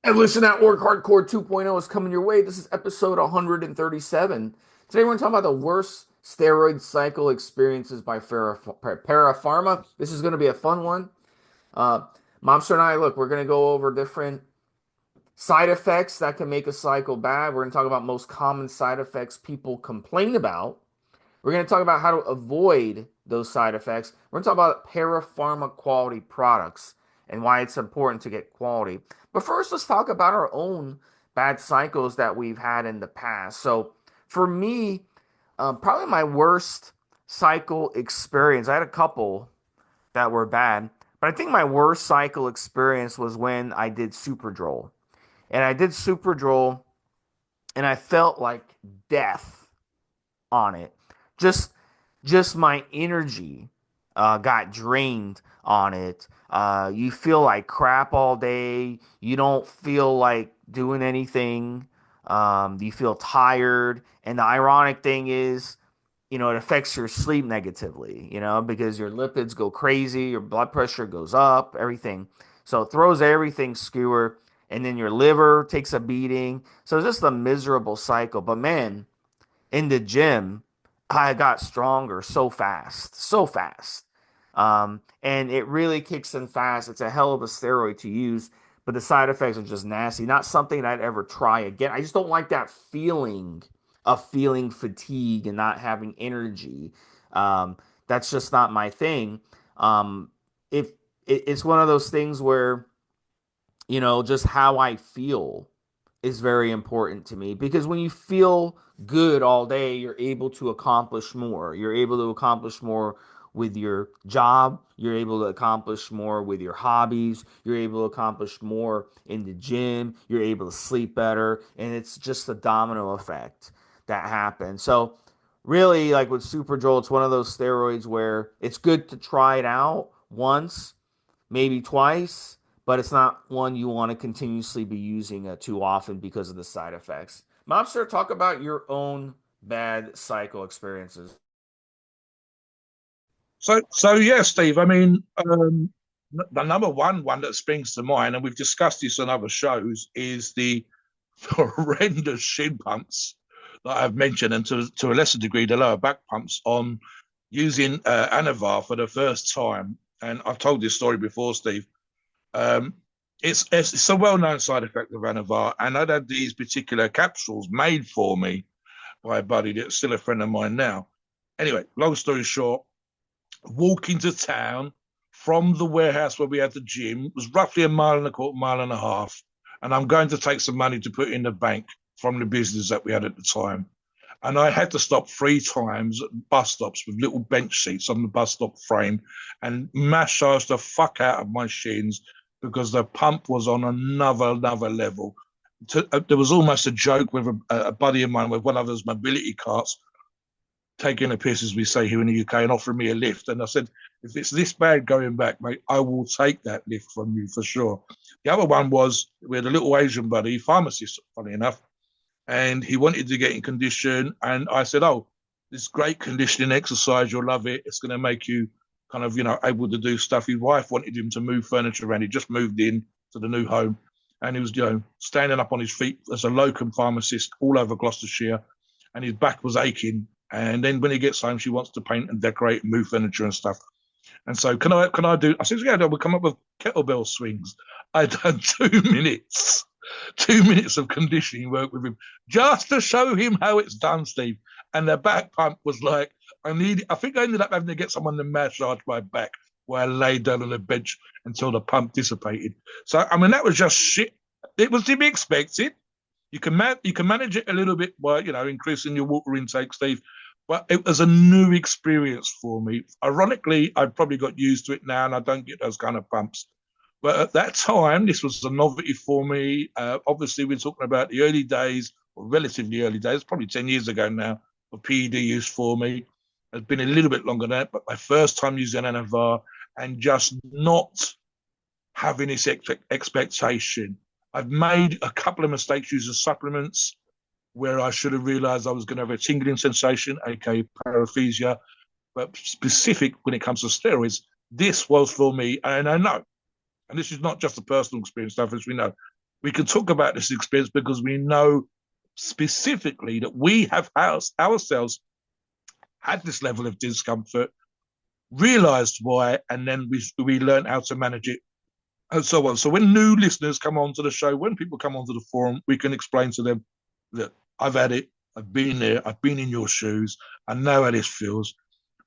Evolution at Work Hardcore 2.0 is coming your way. This is episode 137. Today we're going to talk about the worst steroid cycle experiences by Para Pharma. This is going to be a fun one. Uh, Mobster and I, look, we're going to go over different side effects that can make a cycle bad. We're going to talk about most common side effects people complain about. We're going to talk about how to avoid those side effects. We're going to talk about Para Pharma quality products and why it's important to get quality. But first, let's talk about our own bad cycles that we've had in the past. So, for me, probably my worst cycle experience, I had a couple that were bad, but I think my worst cycle experience was when I did Superdrol. And I did Superdrol and I felt like death on it. Just just my energy got drained on it. You feel like crap all day. You don't feel like doing anything. You feel tired. And the ironic thing is, it affects your sleep negatively, because your lipids go crazy, your blood pressure goes up, everything. So it throws everything skewer, and then your liver takes a beating. So it's just a miserable cycle. But man, in the gym, I got stronger so fast, so fast. And it really kicks in fast. It's a hell of a steroid to use, but the side effects are just nasty. Not something I'd ever try again. I just don't like that feeling of feeling fatigue and not having energy. That's just not my thing. If it's one of those things where just how I feel is very important to me because when you feel good all day, you're able to accomplish more. You're able to accomplish more with your job. You're able to accomplish more with your hobbies. You're able to accomplish more in the gym. You're able to sleep better. And it's just a domino effect that happens. So, really, like with Superdrol, it's one of those steroids where it's good to try it out once, maybe twice, but it's not one you want to continuously be using too often because of the side effects. Mobster, talk about your own bad cycle experiences. So yeah, Steve. I mean, the number one that springs to mind, and we've discussed this on other shows, is the horrendous shin pumps that I've mentioned, and to a lesser degree, the lower back pumps on using Anavar for the first time. And I've told this story before, Steve. Um, it's a well-known side effect of Anavar, and I'd had these particular capsules made for me by a buddy that's still a friend of mine now. Anyway, long story short, walk into town from the warehouse where we had the gym. It was roughly a mile and a quarter, mile and a half. And I'm going to take some money to put in the bank from the business that we had at the time. And I had to stop 3 times at bus stops with little bench seats on the bus stop frame and massage the fuck out of my shins because the pump was on another level. There was almost a joke with a buddy of mine with one of those mobility carts taking a piss, as we say here in the UK, and offering me a lift. And I said, if it's this bad going back, mate, I will take that lift from you for sure. The other one was we had a little Asian buddy, pharmacist, funny enough, and he wanted to get in condition. And I said, oh, this great conditioning exercise, you'll love it. It's going to make you kind of, able to do stuff. His wife wanted him to move furniture around. He just moved in to the new home. And he was, standing up on his feet as a locum pharmacist all over Gloucestershire. And his back was aching. And then when he gets home, she wants to paint and decorate and move furniture and stuff. And so, can I do? I said, yeah, we'll come up with kettlebell swings. I done 2 minutes, 2 minutes of conditioning work with him just to show him how it's done, Steve. And the back pump was like, I think I ended up having to get someone to massage my back while I lay down on the bench until the pump dissipated. So, I mean, that was just shit. It was to be expected. You can manage it a little bit by increasing your water intake, Steve. But it was a new experience for me. Ironically, I've probably got used to it now, and I don't get those kind of bumps. But at that time, this was a novelty for me. Obviously, we're talking about the early days, or relatively early days, probably 10 years ago now, of PED use for me. It's been a little bit longer than that, but my first time using Anavar and just not having this expectation. I've made a couple of mistakes using supplements where I should have realized I was going to have a tingling sensation, aka paresthesia. But specific when it comes to steroids, this was for me, and I know, and this is not just a personal experience stuff, as we know. We can talk about this experience because we know specifically that we have ourselves had this level of discomfort, realized why, and then we learn how to manage it and so on. So when new listeners come onto the show, when people come onto the forum, we can explain to them that I've had it, I've been there, I've been in your shoes, I know how this feels.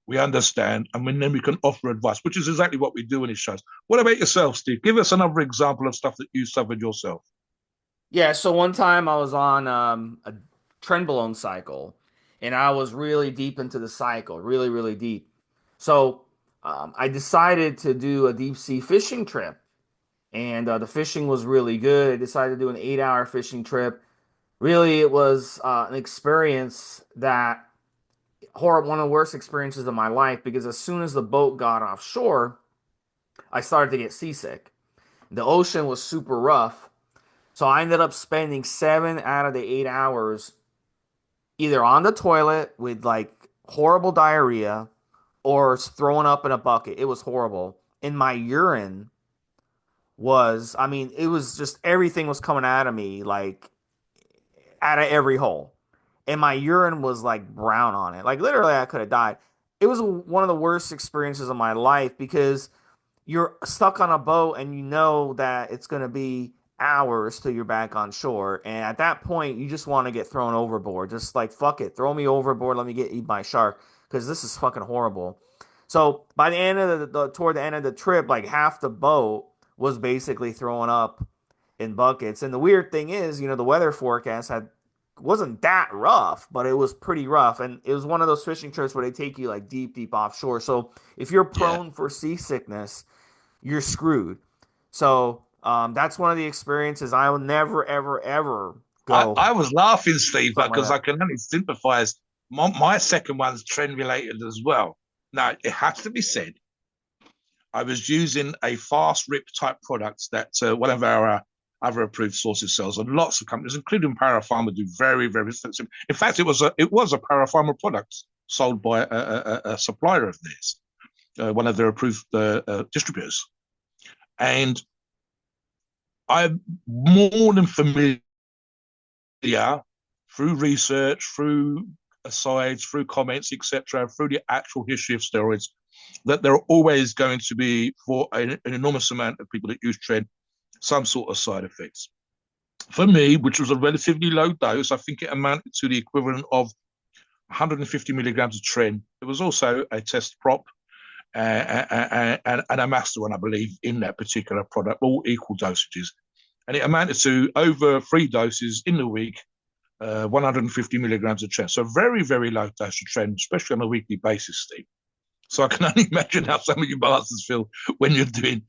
We understand, and then we can offer advice, which is exactly what we do in these shows. What about yourself, Steve? Give us another example of stuff that you suffered yourself. Yeah, so one time I was on a trenbolone cycle, and I was really deep into the cycle, really, really deep. So I decided to do a deep sea fishing trip, and the fishing was really good. I decided to do an 8 hour fishing trip. Really, it was an experience that horrible, one of the worst experiences of my life because as soon as the boat got offshore, I started to get seasick. The ocean was super rough. So I ended up spending 7 out of the 8 hours either on the toilet with like horrible diarrhea or throwing up in a bucket. It was horrible. And my urine was, I mean, it was just everything was coming out of me, like out of every hole. And my urine was like brown on it. Like literally, I could have died. It was one of the worst experiences of my life because you're stuck on a boat and you know that it's going to be hours till you're back on shore. And at that point, you just want to get thrown overboard. Just like, fuck it, throw me overboard. Let me get eaten by a shark because this is fucking horrible. So by the end of toward the end of the trip, like half the boat was basically throwing up in buckets. And the weird thing is, the weather forecast had wasn't that rough, but it was pretty rough. And it was one of those fishing trips where they take you like deep, deep offshore. So if you're Yeah, prone for seasickness, you're screwed. So that's one of the experiences I will never, ever, ever go I was laughing, Steve, something like because I that. can only sympathise. My second one's trend related as well. Now, it has to be said, I was using a fast rip type product that one of our other approved sources sells, and lots of companies, including Para Pharma, do very, very expensive. In fact, it was a Para Pharma product sold by a supplier of theirs, one of their approved distributors, and I'm more than familiar through research, through asides, through comments, etc., through the actual history of steroids, that there are always going to be, for an enormous amount of people that use tren, some sort of side effects. For me, which was a relatively low dose, I think it amounted to the equivalent of 150 milligrams of tren. There was also a test prop and a master one, I believe, in that particular product, all equal dosages. And it amounted to over 3 doses in the week, 150 milligrams of tren. So very, very low dose of tren, especially on a weekly basis, Steve. So I can only imagine how some of you bastards feel when you're doing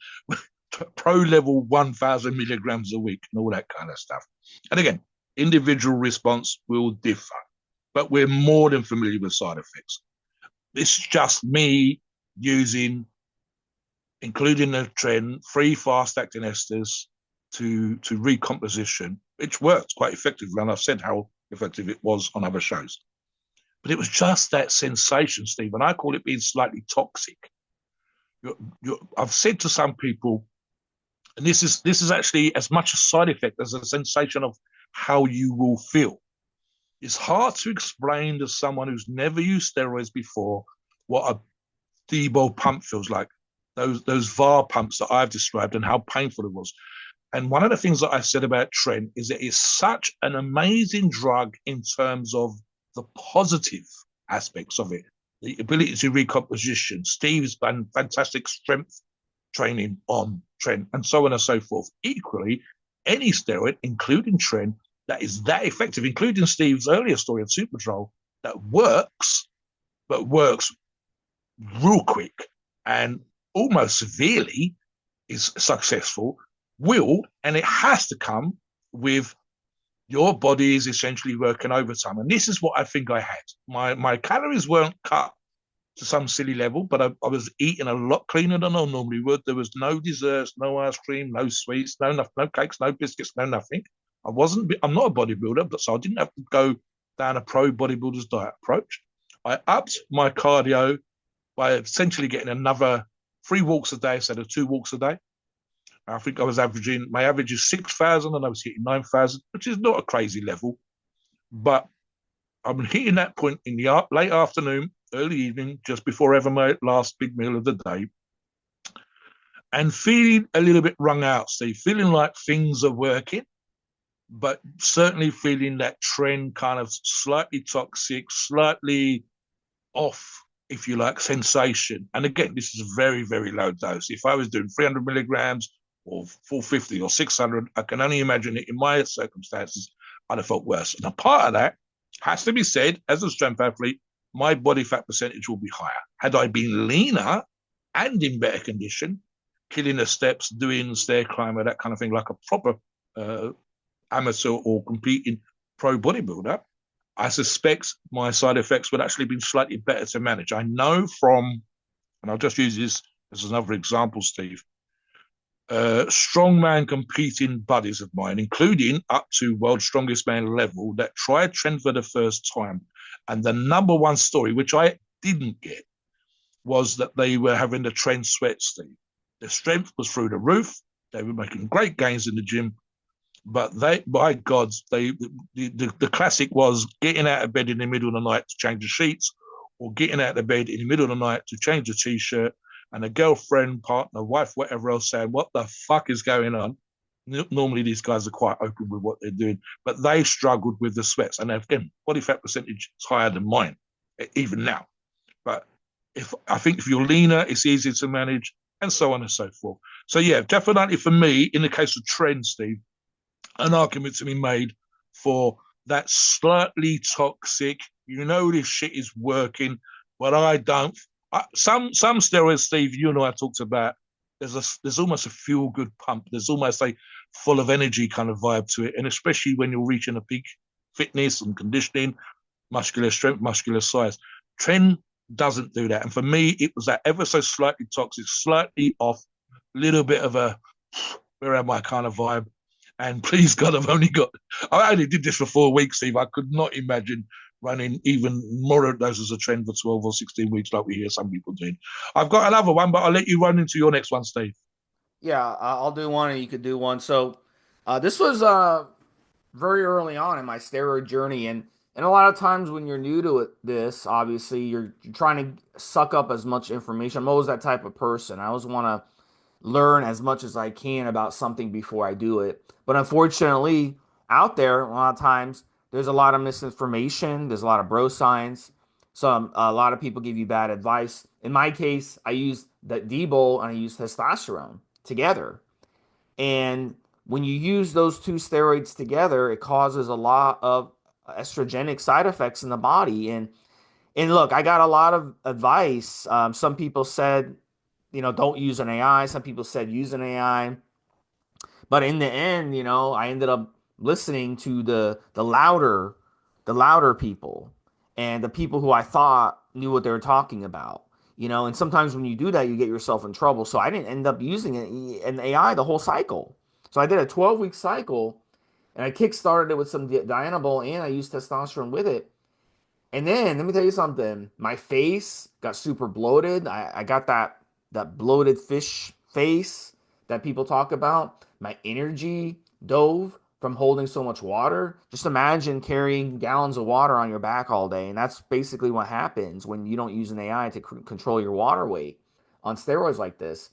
pro level 1,000 milligrams a week and all that kind of stuff. And again, individual response will differ, but we're more than familiar with side effects. This is just me using, including the trend, 3 fast-acting esters to recomposition, which worked quite effectively, and I've said how effective it was on other shows. But it was just that sensation, Steve, and I call it being slightly toxic. I've said to some people, and this is actually as much a side effect as a sensation of how you will feel. It's hard to explain to someone who's never used steroids before what a Debo pump feels like. Those VAR pumps that I've described and how painful it was. And one of the things that I said about Tren is that it's such an amazing drug in terms of the positive aspects of it, the ability to recomposition, Steve's fantastic strength training on Tren, and so on and so forth. Equally, any steroid, including Tren, that is that effective, including Steve's earlier story of Superdrol, that works, but works real quick and almost severely is successful, will, and it has to come with your body is essentially working overtime. And this is what I think I had. My calories weren't cut to some silly level, but I was eating a lot cleaner than I normally would. There was no desserts, no ice cream, no sweets, no cakes, no biscuits, no nothing. I'm not a bodybuilder, but so I didn't have to go down a pro bodybuilder's diet approach. I upped my cardio by essentially getting another 3 walks a day instead of 2 walks a day. I think my average is 6,000 and I was hitting 9,000, which is not a crazy level. But I'm hitting that point in the late afternoon, early evening, just before ever my last big meal of the day, and feeling a little bit wrung out, Steve, feeling like things are working, but certainly feeling that trend kind of slightly toxic, slightly off, if you like, sensation. And again, this is a very, very low dose. If I was doing 300 milligrams or 450 or 600, I can only imagine it in my circumstances, I'd have felt worse. And a part of that has to be said, as a strength athlete, my body fat percentage will be higher. Had I been leaner and in better condition, killing the steps, doing stair climber, that kind of thing, like a proper uh, amateur or competing pro bodybuilder, I suspect my side effects would actually be slightly better to manage. I know from, and I'll just use this as another example, Steve, strongman competing buddies of mine, including up to world strongest man level, that tried trend for the first time. And the number one story, which I didn't get, was that they were having the trend sweat, Steve. Their strength was through the roof. They were making great gains in the gym. But they, by God, the classic was getting out of bed in the middle of the night to change the sheets, or getting out of bed in the middle of the night to change a t-shirt, and a girlfriend, partner, wife, whatever else saying, "What the fuck is going on?" Normally, these guys are quite open with what they're doing, but they struggled with the sweats. And again, body fat percentage is higher than mine, even now. But I think if you're leaner, it's easier to manage, and so on and so forth. So yeah, definitely for me, in the case of trend, Steve, an argument to be made for that slightly toxic. You know this shit is working, but I don't. Some steroids, Steve, you and I talked about. There's almost a feel good pump. There's almost a full of energy kind of vibe to it, and especially when you're reaching a peak fitness and conditioning, muscular strength, muscular size. Trend doesn't do that, and for me, it was that ever so slightly toxic, slightly off, little bit of a where am I kind of vibe. And please God, I only did this for 4 weeks, Steve. I could not imagine running even moderate doses of trend for 12 or 16 weeks like we hear some people doing. I've got another one, but I'll let you run into your next one, Steve. Yeah, I'll do one and you could do one. So, this was very early on in my steroid journey, and a lot of times when you're new to this, obviously you're trying to suck up as much information. I'm always that type of person. I always want to learn as much as I can about something before I do it. But unfortunately, out there, a lot of times there's a lot of misinformation. There's a lot of bro science. A lot of people give you bad advice. In my case, I use the D-bol and I use testosterone together. And when you use those two steroids together, it causes a lot of estrogenic side effects in the body. And look, I got a lot of advice. Some people said, don't use an AI. Some people said use an AI. But in the end, I ended up listening to the louder people and the people who I thought knew what they were talking about. And sometimes when you do that, you get yourself in trouble. So I didn't end up using an AI the whole cycle. So I did a 12-week cycle and I kickstarted it with some Dianabol and I used testosterone with it. And then let me tell you something. My face got super bloated. I got that bloated fish face that people talk about. My energy dove from holding so much water. Just imagine carrying gallons of water on your back all day. And that's basically what happens when you don't use an AI to control your water weight on steroids like this.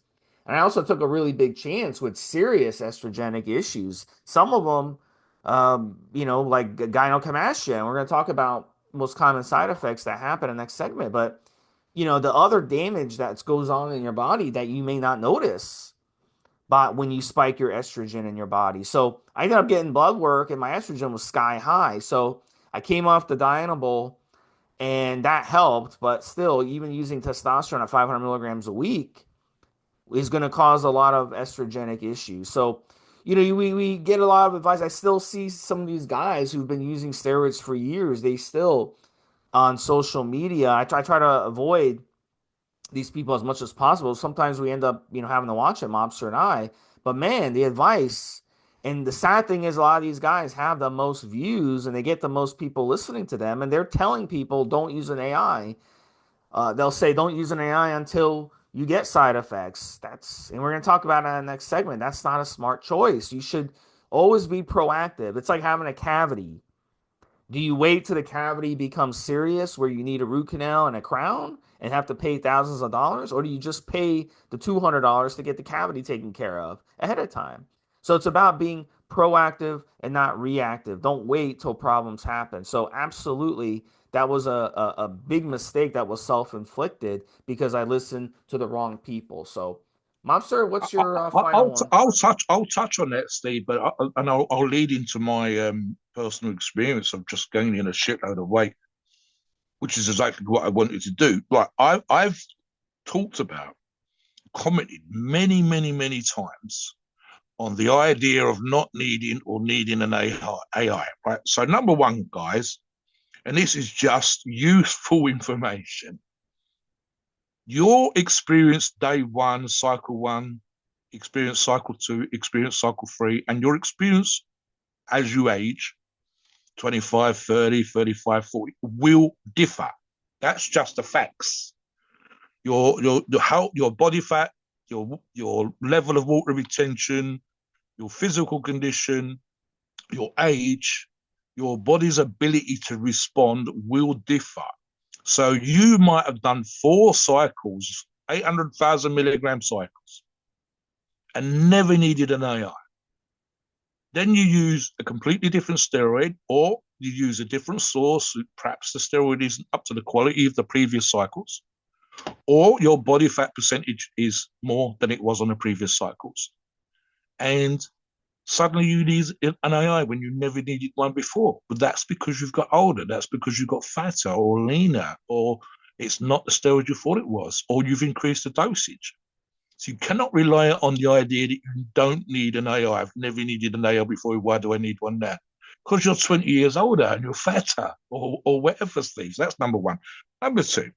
And I also took a really big chance with serious estrogenic issues. Some of them, like gynecomastia. And we're going to talk about most common side effects that happen in the next segment. But, the other damage that goes on in your body that you may not notice but when you spike your estrogen in your body. So I ended up getting blood work and my estrogen was sky high. So I came off the Dianabol and that helped. But still, even using testosterone at 500 milligrams a week is going to cause a lot of estrogenic issues. So, we get a lot of advice. I still see some of these guys who've been using steroids for years. They still, on social media, I try to avoid these people as much as possible. Sometimes we end up, having to watch it, Mobster and I. But man, the advice and the sad thing is a lot of these guys have the most views and they get the most people listening to them, and they're telling people don't use an AI. They'll say don't use an AI until you get side effects. And we're going to talk about it in the next segment. That's not a smart choice. You should always be proactive. It's like having a cavity. Do you wait till the cavity becomes serious where you need a root canal and a crown and have to pay thousands of dollars? Or do you just pay the $200 to get the cavity taken care of ahead of time? So it's about being proactive and not reactive. Don't wait till problems happen. So, absolutely, that was a big mistake that was self inflicted because I listened to the wrong people. So, Mobster, what's your final one? I'll touch on that, Steve, but I'll lead into my personal experience of just gaining a shitload of weight, which is exactly what I wanted to do. Like I've talked about, commented many times on the idea of not needing or needing an AI, right? So number one, guys, and this is just useful information. Your experience day one, experience cycle two, experience cycle three, and your experience as you age, 25, 30, 35, 40, will differ. That's just the facts. Your body fat, your level of water retention, your physical condition, your age, your body's ability to respond will differ. So you might have done 4 cycles, 800,000 milligram cycles, and never needed an AI. Then you use a completely different steroid, or you use a different source. Perhaps the steroid isn't up to the quality of the previous cycles, or your body fat percentage is more than it was on the previous cycles. And suddenly you need an AI when you never needed one before. But that's because you've got older. That's because you've got fatter or leaner, or it's not the steroid you thought it was, or you've increased the dosage. So you cannot rely on the idea that you don't need an AI. I've never needed an AI before. Why do I need one now? Because you're 20 years older and you're fatter, or whatever, Steve. So that's number one. Number two,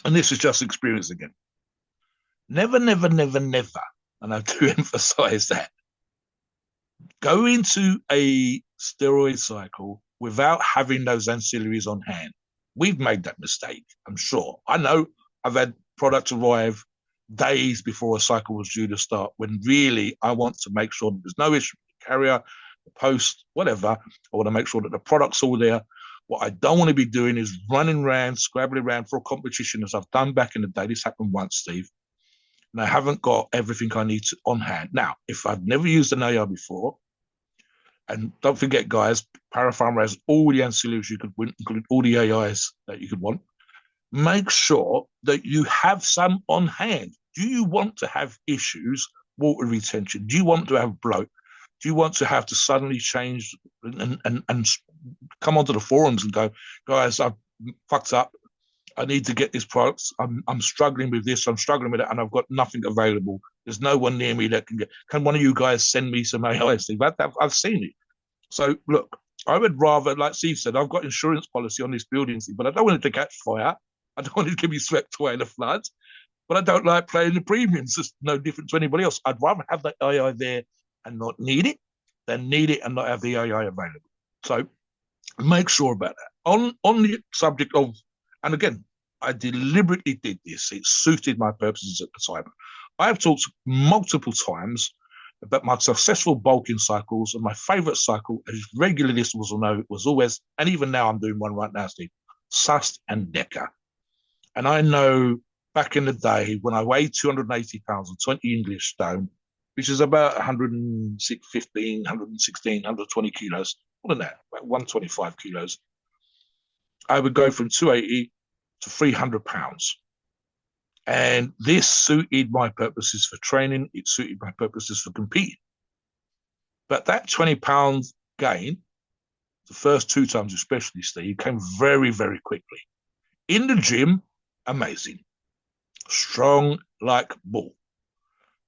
and this is just experience again. Never, and I do emphasize that, go into a steroid cycle without having those ancillaries on hand. We've made that mistake, I'm sure. I know I've had products arrive days before a cycle was due to start, when really I want to make sure that there's no issue with the carrier, the post, whatever. I want to make sure that the product's all there. What I don't want to be doing is running around, scrabbling around for a competition, as I've done back in the day. This happened once, Steve, and I haven't got everything I need on hand. Now, if I've never used an AI before, and don't forget, guys, Para Pharma has all the ancillaries you could win, including all the AIs that you could want. Make sure that you have some on hand. Do you want to have issues, water retention? Do you want to have bloat? Do you want to have to suddenly change and come onto the forums and go, guys, I've fucked up. I need to get this product. I'm struggling with this. I'm struggling with it, and I've got nothing available. There's no one near me that can get. Can one of you guys send me some AIs? I've seen it. So look, I would rather, like Steve said, I've got insurance policy on this building, but I don't want it to catch fire. I don't want it to be swept away in the floods. But I don't like playing the premiums. It's no different to anybody else. I'd rather have that AI there and not need it than need it and not have the AI available. So make sure about that. On the subject of, and again, I deliberately did this. It suited my purposes at the time. I have talked multiple times about my successful bulking cycles, and my favorite cycle, as regular listeners will know, was always, and even now I'm doing one right now, Steve, Sust and Decker. And I know back in the day when I weighed 280 pounds and 20 English stone, which is about 115, 116, 120 kilos, more than that, about 125 kilos, I would go from 280 to 300 pounds. And this suited my purposes for training. It suited my purposes for competing. But that 20 pounds gain, the first 2 times especially, Steve, came very, very quickly. In the gym, amazing. Strong like bull.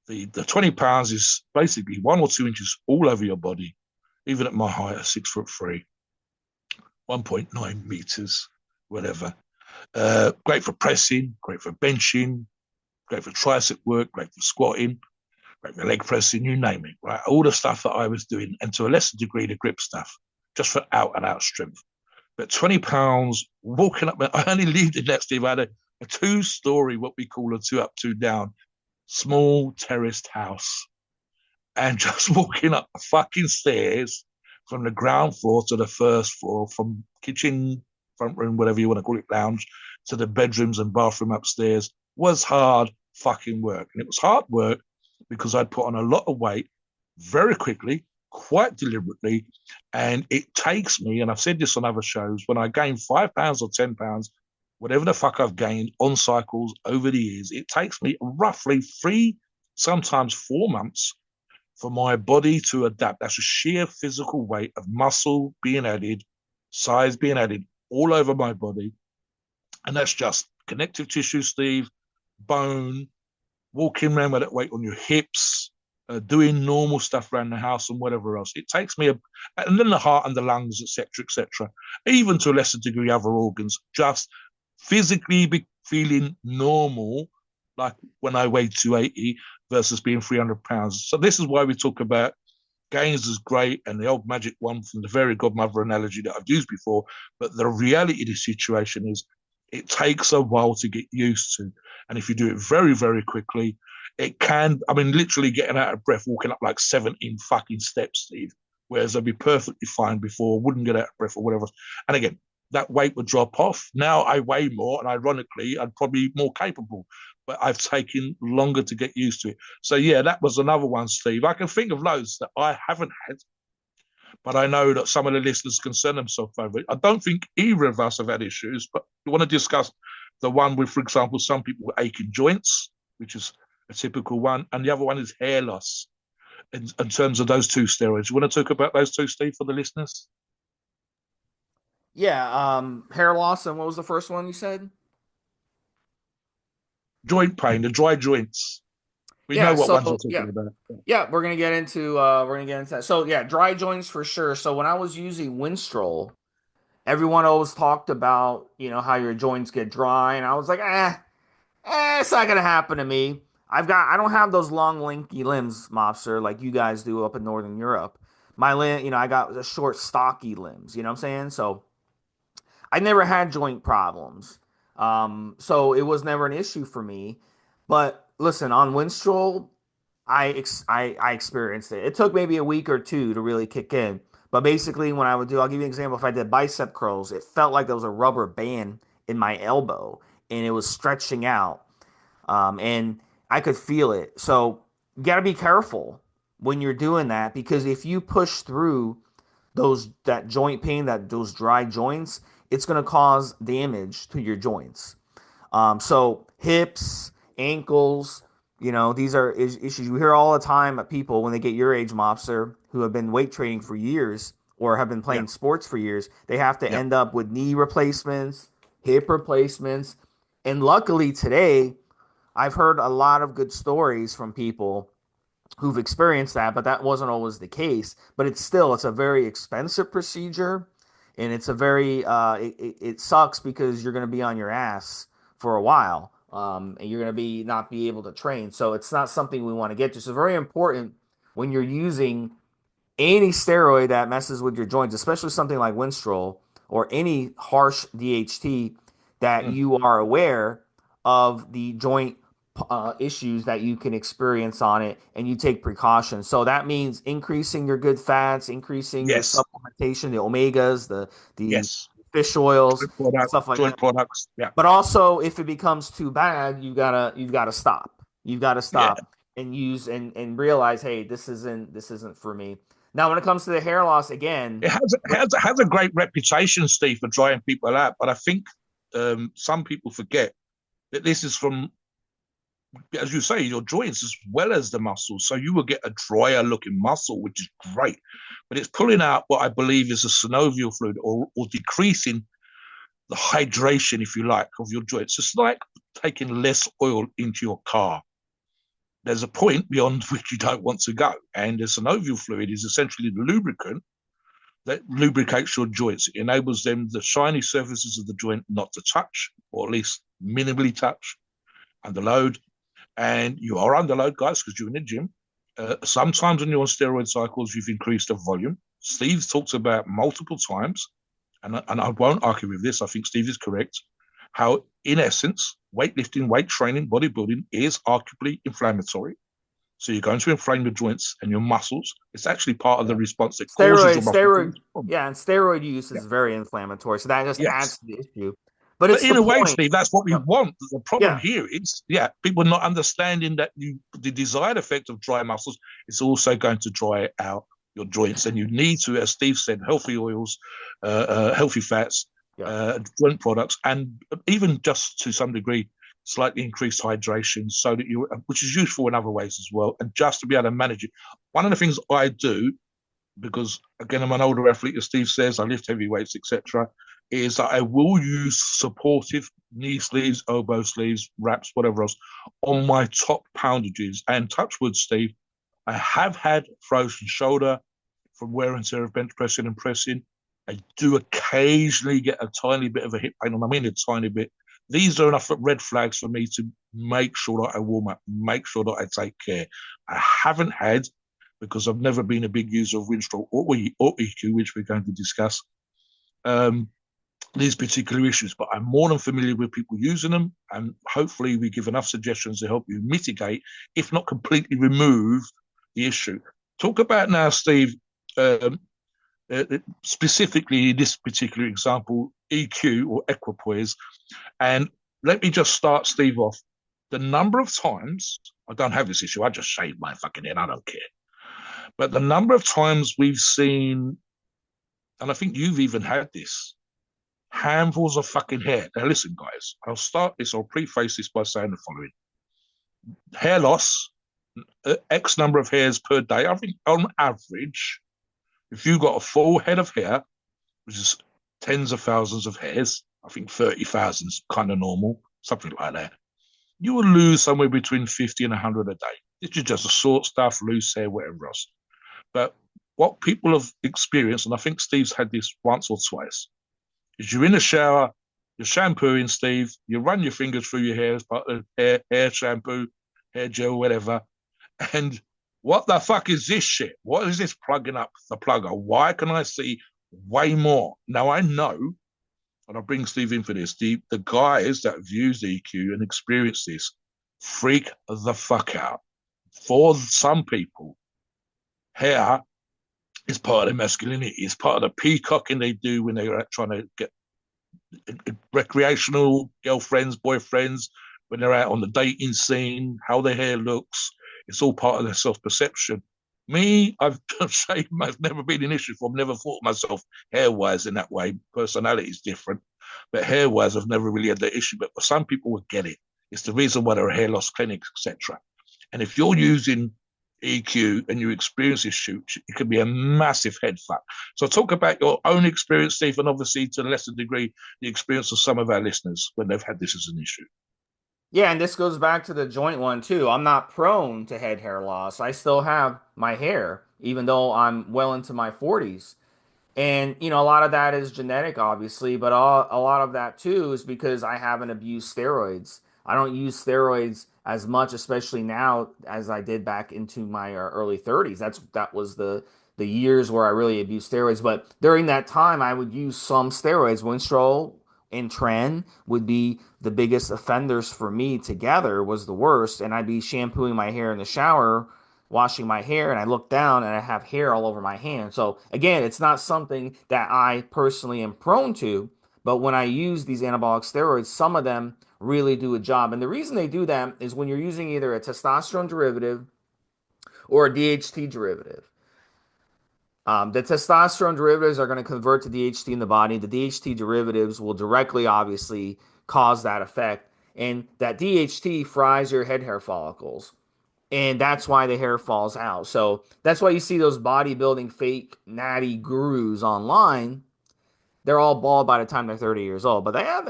The 20 pounds is basically 1 or 2 inches all over your body, even at my height of 6'3", 1.9 meters, whatever. Great for pressing, great for benching, great for tricep work, great for squatting, great for leg pressing, you name it, right? All the stuff that I was doing, and to a lesser degree, the grip stuff, just for out and out strength. But 20 pounds walking up, I only lived in that, Steve. I had a two-story, what we call a two up, two down, small terraced house, and just walking up the fucking stairs from the ground floor to the first floor, from kitchen, front room, whatever you want to call it, lounge, to the bedrooms and bathroom upstairs was hard fucking work. And it was hard work because I'd put on a lot of weight very quickly, quite deliberately. And it takes me, and I've said this on other shows, when I gain £5 or £10, whatever the fuck I've gained on cycles over the years, it takes me roughly 3, sometimes 4 months for my body to adapt. That's a sheer physical weight of muscle being added, size being added all over my body. And that's just connective tissue, Steve, bone, walking around with that weight on your hips, doing normal stuff around the house and whatever else. It takes me, and then the heart and the lungs, etc., etc., even to a lesser degree, other organs, just physically feeling normal, like when I weighed 280 versus being 300 pounds. So this is why we talk about gains is great and the old magic one from the fairy godmother analogy that I've used before. But the reality of the situation is it takes a while to get used to. And if you do it very, very quickly, it can, I mean, literally getting out of breath, walking up like 17 fucking steps, Steve, whereas I'd be perfectly fine before, wouldn't get out of breath or whatever. And again, that weight would drop off. Now I weigh more, and ironically, I'm probably more capable, but I've taken longer to get used to it. So yeah, that was another one, Steve. I can think of loads that I haven't had, but I know that some of the listeners concern themselves over it. I don't think either of us have had issues, but we want to discuss the one with, for example, some people with aching joints, which is a typical one, and the other one is hair loss. In terms of those two steroids, you want to talk about those two, Steve, for the listeners? Yeah, hair loss, and what was the first one you said? Joint pain, the dry joints. We know Yeah, what so ones we're yeah, talking about. yeah, we're gonna get into that. So yeah, dry joints for sure. So when I was using Winstrol, everyone always talked about, how your joints get dry, and I was like, it's not gonna happen to me. I don't have those long, lanky limbs, mobster, like you guys do up in Northern Europe. My limb, I got the short, stocky limbs. You know what I'm saying? So I never had joint problems. So it was never an issue for me. But listen, on Winstrol, I experienced it. It took maybe a week or two to really kick in. But basically, when I would do, I'll give you an example. If I did bicep curls, it felt like there was a rubber band in my elbow and it was stretching out. And I could feel it. So you got to be careful when you're doing that, because if you push through that joint pain, those dry joints, it's going to cause damage to your joints. So hips, ankles, these are issues you hear all the time at people when they get your age, mobster, who have been weight training for years or have been Yeah, playing sports for years. They have to yeah. end up with knee replacements, hip replacements, and luckily today, I've heard a lot of good stories from people who've experienced that, but that wasn't always the case. But it's a very expensive procedure, and it's a very it sucks because you're going to be on your ass for a while, and you're going to be not be able to train. So it's not something we want to get to. So very important when you're using any steroid that messes with your joints, especially something like Winstrol or any harsh DHT, that Mm. you are aware of the joint issues that you can experience on it, and you take precautions. So that means increasing your good fats, increasing your Yes, supplementation, the omegas, the yes. fish oils, Joint product, stuff like joint that. products. Yeah, But also, if it becomes too bad, you gotta stop. You've got to yeah. stop and use and realize, hey, this isn't for me. Now, when it comes to the hair loss, again, It has a great reputation, Steve, for drying people out. But I think some people forget that this is from, as you say, your joints as well as the muscles. So you will get a drier looking muscle, which is great. But it's pulling out what I believe is a synovial fluid, or decreasing the hydration, if you like, of your joints. It's like taking less oil into your car. There's a point beyond which you don't want to go. And the synovial fluid is essentially the lubricant that lubricates your joints. It enables them, the shiny surfaces of the joint, not to touch, or at least minimally touch under load. And you are under load, guys, because you're in the gym. Sometimes when you're on steroid cycles, you've increased the volume. Steve's talked about multiple times, and I won't argue with this. I think Steve is correct. how, in essence, weightlifting, weight training, bodybuilding is arguably inflammatory. So you're going to inflame your joints and your muscles. It's actually part of the Yeah. response that causes your muscle to Steroid, respond. yeah, and steroid use Yeah. is very inflammatory, so that just adds Yes. to the issue. But But it's the in a way, point. Steve, that's what we Yep. want. The problem Yeah, here is, yeah, people not understanding that the desired effect of dry muscles is also going to dry out your joints, and you need to, as Steve said, healthy oils, healthy fats, yeah. joint products, and even just to some degree, slightly increased hydration, so that you, which is useful in other ways as well, and just to be able to manage it. One of the things I do, because again I'm an older athlete, as Steve says, I lift heavy weights, etc., is that I will use supportive knee sleeves, elbow sleeves, wraps, whatever else, on my top poundages. And touch wood, Steve, I have had frozen shoulder from wear and tear of bench pressing and pressing. I do occasionally get a tiny bit of a hip pain, and I mean a tiny bit. These are enough red flags for me to make sure that I warm up, make sure that I take care. I haven't had, because I've never been a big user of Winstrol or EQ, which we're going to discuss, um, these particular issues. But I'm more than familiar with people using them, and hopefully we give enough suggestions to help you mitigate, if not completely remove, the issue. Talk about now, Steve, um, specifically in this particular example, EQ or equipoise. And let me just start Steve off. The number of times, I don't have this issue, I just shave my fucking head, I don't care. But the number of times we've seen, and I think you've even had this, handfuls of fucking hair. Now, listen, guys, I'll preface this by saying the following: hair loss, X number of hairs per day. I think on average, if you've got a full head of hair, which is tens of thousands of hairs, I think 30,000 is kind of normal, something like that. You will lose somewhere between 50 and 100 a day. This is just a short stuff, loose hair, whatever else. But what people have experienced, and I think Steve's had this once or twice, is you're in the shower, you're shampooing, Steve, you run your fingers through your hair as part of hair shampoo, hair gel, whatever. And what the fuck is this shit? What is this plugging up the plugger? Why can I see way more? Now I know, and I'll bring Steve in for this, the guys that have used EQ and experienced this freak the fuck out. For some people, hair is part of their masculinity. It's part of the peacocking they do when they're trying to get recreational girlfriends, boyfriends, when they're out on the dating scene, how their hair looks. It's all part of their self perception. Me, I've shaved, I've never been an issue for. I've never thought of myself hair wise in that way. Personality is different, but hair wise, I've never really had that issue. But some people would get it. It's the reason why there are hair loss clinics, etc. And if you're using EQ and you experience this shoot, it can be a massive head fuck. So talk about your own experience, Steve, and obviously to a lesser degree, the experience of some of our listeners when they've had this as an issue. Yeah, and this goes back to the joint one too. I'm not prone to head hair loss. I still have my hair, even though I'm well into my 40s. And, a lot of that is genetic, obviously, but a lot of that too is because I haven't abused steroids. I don't use steroids as much, especially now, as I did back into my early 30s. That was the years where I really abused steroids. But during that time, I would use some steroids. Winstrol and Tren would be the biggest offenders for me together, was the worst. And I'd be shampooing my hair in the shower, washing my hair, and I look down and I have hair all over my hand. So again, it's not something that I personally am prone to, but when I use these anabolic steroids, some of them really do a job. And the reason they do that is when you're using either a testosterone derivative or a DHT derivative. The testosterone derivatives are going to convert to DHT in the body. The DHT derivatives will directly, obviously, cause that effect. And that DHT fries your head hair follicles, and that's why the hair falls out. So that's why you see those bodybuilding fake natty gurus online. They're all bald by the time they're 30 years old, but they have,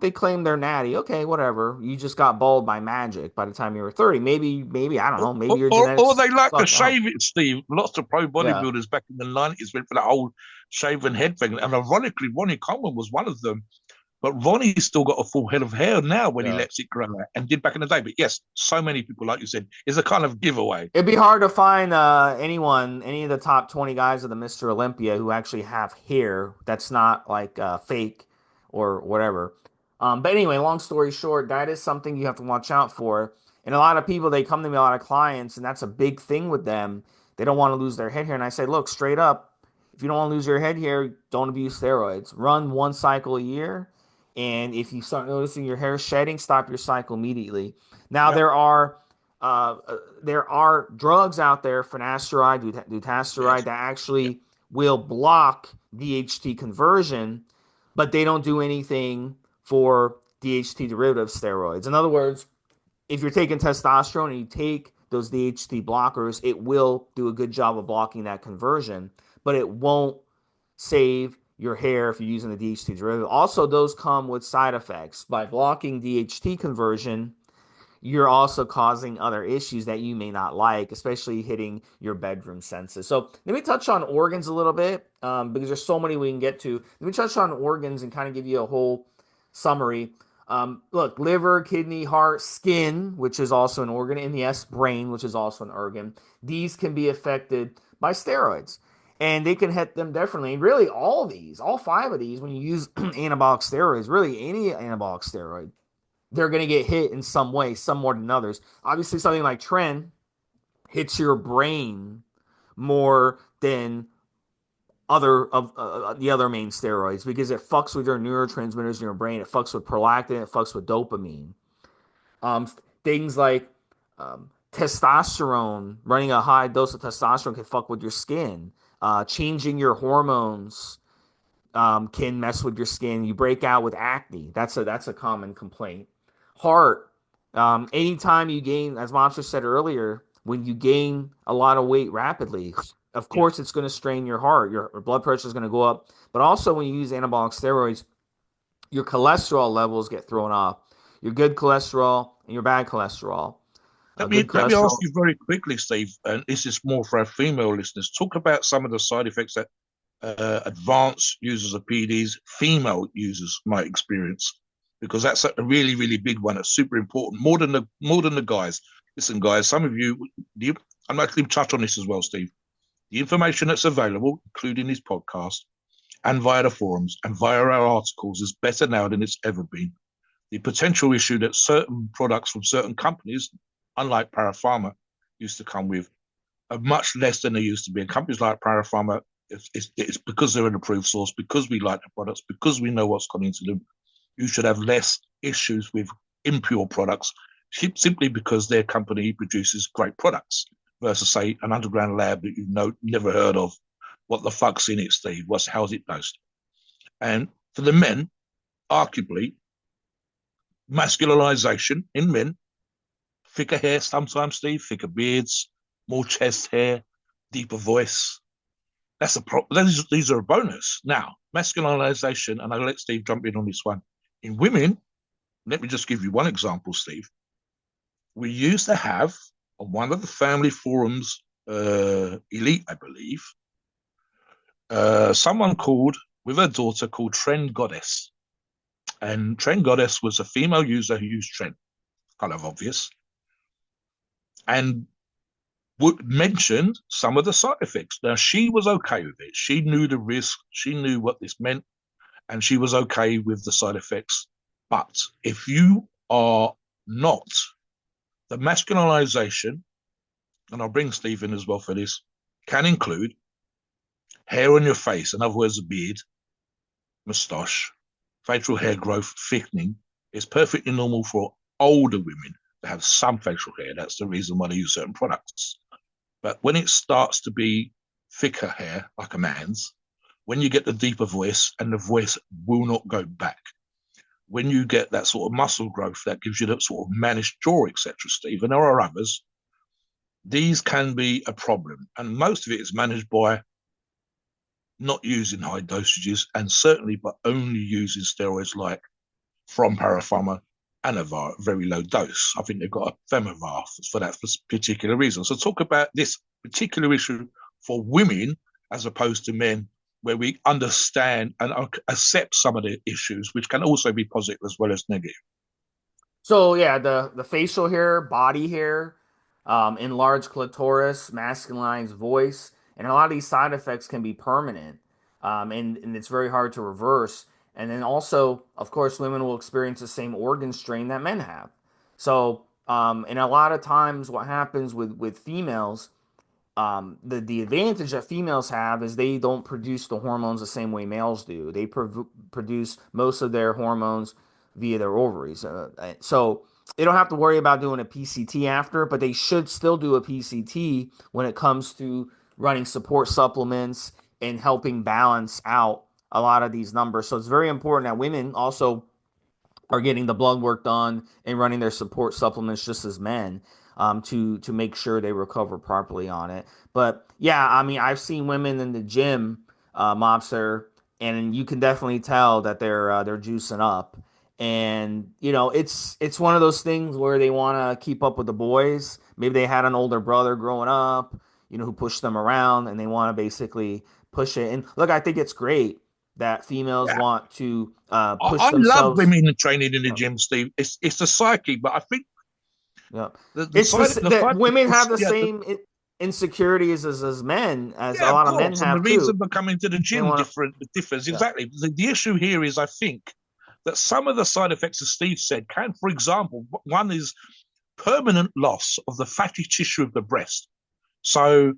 they claim they're natty. Okay, whatever. You just got bald by magic by the time you were 30. Maybe, I don't know. Maybe your Or genetics they like to suck. I don't. shave it, Steve. Lots of pro Yeah. bodybuilders back in the 90s went for that whole shaven head thing. And ironically, Ronnie Coleman was one of them. But Ronnie's still got a full head of hair now when he Yeah. lets it grow out and did back in the day. But yes, so many people, like you said, is a kind of giveaway. It'd be hard to find any of the top 20 guys of the Mr. Olympia who actually have hair that's not like fake or whatever. But anyway, long story short, that is something you have to watch out for. And a lot of people, they come to me, a lot of clients, and that's a big thing with them. They don't want to lose their head hair. And I say, look, straight up, if you don't want to lose your head hair, don't abuse steroids. Run one cycle a year. And if you start noticing your hair shedding, stop your cycle immediately. Now, Yep. there are drugs out there, finasteride, dutasteride, Yes. that Yep. actually will block DHT conversion, but they don't do anything for DHT derivative steroids. In other words, if you're taking testosterone and you take those DHT blockers, it will do a good job of blocking that conversion, but it won't save your hair if you're using the DHT derivative. Also, those come with side effects. By blocking DHT conversion, you're also causing other issues that you may not like, especially hitting your bedroom senses. So let me touch on organs a little bit, because there's so many we can get to. Let me touch on organs and kind of give you a whole summary. Look, liver, kidney, heart, skin, which is also an organ, and yes, brain, which is also an organ. These can be affected by steroids. And they can hit them differently. And really, all five of these, when you use anabolic steroids, really any anabolic steroid, they're going to get hit in some way, some more than others. Obviously, something like Tren hits your brain more than other of the other main steroids because it fucks with your neurotransmitters in your brain. It fucks with prolactin. It fucks with dopamine. Um, Things like testosterone, running a high dose of testosterone can fuck with your skin. Changing your hormones can mess with your skin. You break out with acne. That's a common complaint. Heart. Anytime you gain, as Mobster said earlier, when you gain a lot of weight rapidly, of Yep. course it's going to strain your heart. Your blood pressure is going to go up. But also when you use anabolic steroids, your cholesterol levels get thrown off. Your good cholesterol and your bad cholesterol. Good Let me ask cholesterol. you very quickly, Steve, and this is more for our female listeners. Talk about some of the side effects that advanced users of PEDs, female users might experience, because that's a really, really big one. It's super important, more than the guys. Listen, guys, some of you, I'm actually touch on this as well, Steve. The information that's available, including this podcast and via the forums and via our articles, is better now than it's ever been. The potential issue that certain products from certain companies, unlike Para Pharma, used to come with, are much less than they used to be. And companies like Para Pharma, it's because they're an approved source, because we like the products, because we know what's gone into them. You should have less issues with impure products simply because their company produces great products versus, say, an underground lab that you've never heard of. What the fuck's in it, Steve? How's it dosed? And for the men, arguably, masculinization in men, thicker hair sometimes, Steve, thicker beards, more chest hair, deeper voice. That's a problem. These are a bonus. Now, masculinization, and I'll let Steve jump in on this one. In women, let me just give you one example, Steve. We used to have on one of the family forums, Elite, I believe, someone called, with her daughter, called Trend Goddess. And Trend Goddess was a female user who used Trend, kind of obvious, and would mention some of the side effects. Now, she was okay with it. She knew the risk. She knew what this meant, and she was okay with the side effects. But if you are not, the masculinization, and I'll bring Steve in as well for this, can include hair on your face, in other words, a beard, moustache, facial hair growth, thickening. Is perfectly normal for older women to have some facial hair. That's the reason why they use certain products. But when it starts to be thicker hair, like a man's, when you get the deeper voice and the voice will not go back, when you get that sort of muscle growth that gives you that sort of managed jaw, etc., Steve, and there are others, these can be a problem. And most of it is managed by not using high dosages and certainly by only using steroids like from Para Pharma and a very low dose. I think they've got a Femovar for that particular reason. So talk about this particular issue for women as opposed to men, where we understand and accept some of the issues, which can also be positive as well as negative. So yeah, the facial hair, body hair, enlarged clitoris, masculinized voice, and a lot of these side effects can be permanent, and it's very hard to reverse. And then also, of course, women will experience the same organ strain that men have. So, and a lot of times, what happens with females, the advantage that females have is they don't produce the hormones the same way males do. They produce most of their hormones via their ovaries. So they don't have to worry about doing a PCT after, but they should still do a PCT when it comes to running support supplements and helping balance out a lot of these numbers. So it's very important that women also are getting the blood work done and running their support supplements just as men, to make sure they recover properly on it. But yeah, I mean, I've seen women in the gym, mobster, and you can definitely tell that they're juicing up. And it's one of those things where they want to keep up with the boys. Maybe they had an older brother growing up, who pushed them around, and they want to basically push it. And look, I think it's great that females Yeah. want to push I love themselves. women training in the Yeah, gym, Steve. It's the psyche, but I think yeah. the It's side the that side women have it's, the yeah same insecurities as men, as a yeah, of lot of men course. And the have reason too. for coming to the They gym want to, differs yeah, exactly. The issue here is, I think, that some of the side effects, as Steve said, can, for example, one is permanent loss of the fatty tissue of the breast. So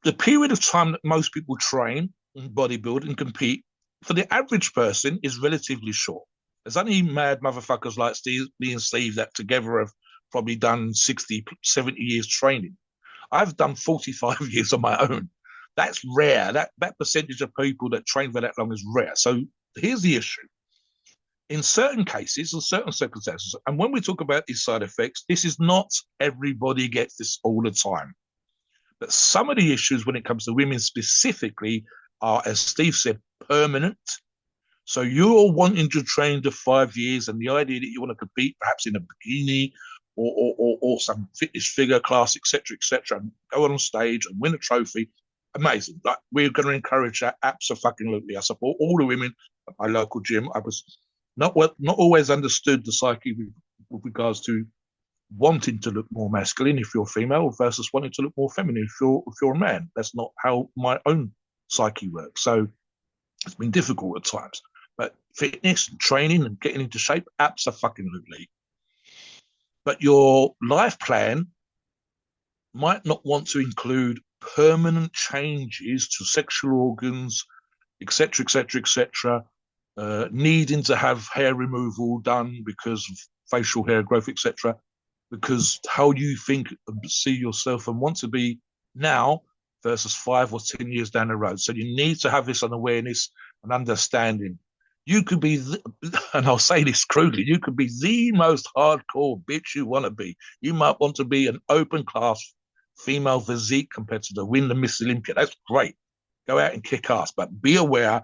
the period of time that most people train and bodybuild and compete for the average person is relatively short. There's only mad motherfuckers like Steve, me and Steve that together have probably done 60, 70 years training. I've done 45 years on my own. That's rare. That percentage of people that train for that long is rare. So here's the issue. In certain cases, in certain circumstances, and when we talk about these side effects, this is not everybody gets this all the time. But some of the issues when it comes to women specifically are, as Steve said, permanent. So you're wanting to train to 5 years, and the idea that you want to compete perhaps in a bikini or some fitness figure class, etc., and go on stage and win a trophy, amazing. Like, we're going to encourage that absolutely. I support all the women at my local gym. I was not always understood the psyche with regards to wanting to look more masculine if you're female versus wanting to look more feminine if you're a man. That's not how my own psyche works. So it's been difficult at times. But fitness, training, and getting into shape, absolutely. But your life plan might not want to include permanent changes to sexual organs, etc., needing to have hair removal done because of facial hair growth, etc. Because how you think and see yourself and want to be now versus 5 or 10 years down the road. So you need to have this an awareness and understanding. You could be, and I'll say this crudely, you could be the most hardcore bitch you want to be. You might want to be an open class female physique competitor, win the Miss Olympia. That's great. Go out and kick ass, but be aware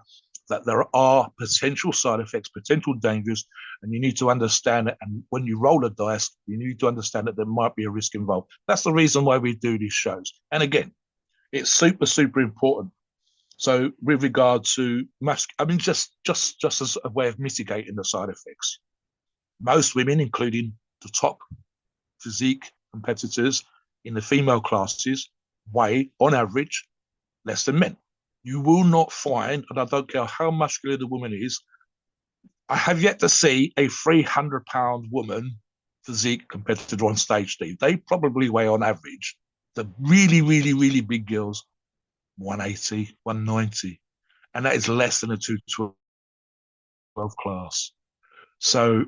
that there are potential side effects, potential dangers, and you need to understand it. And when you roll a dice, you need to understand that there might be a risk involved. That's the reason why we do these shows. And again, it's super important. So with regard to I mean, just as a way of mitigating the side effects, most women, including the top physique competitors in the female classes, weigh on average less than men. You will not find, and I don't care how muscular the woman is, I have yet to see a 300-pound woman physique competitor on stage, Steve. They probably weigh on average, the really big girls, 180, 190. And that is less than a 212 class. So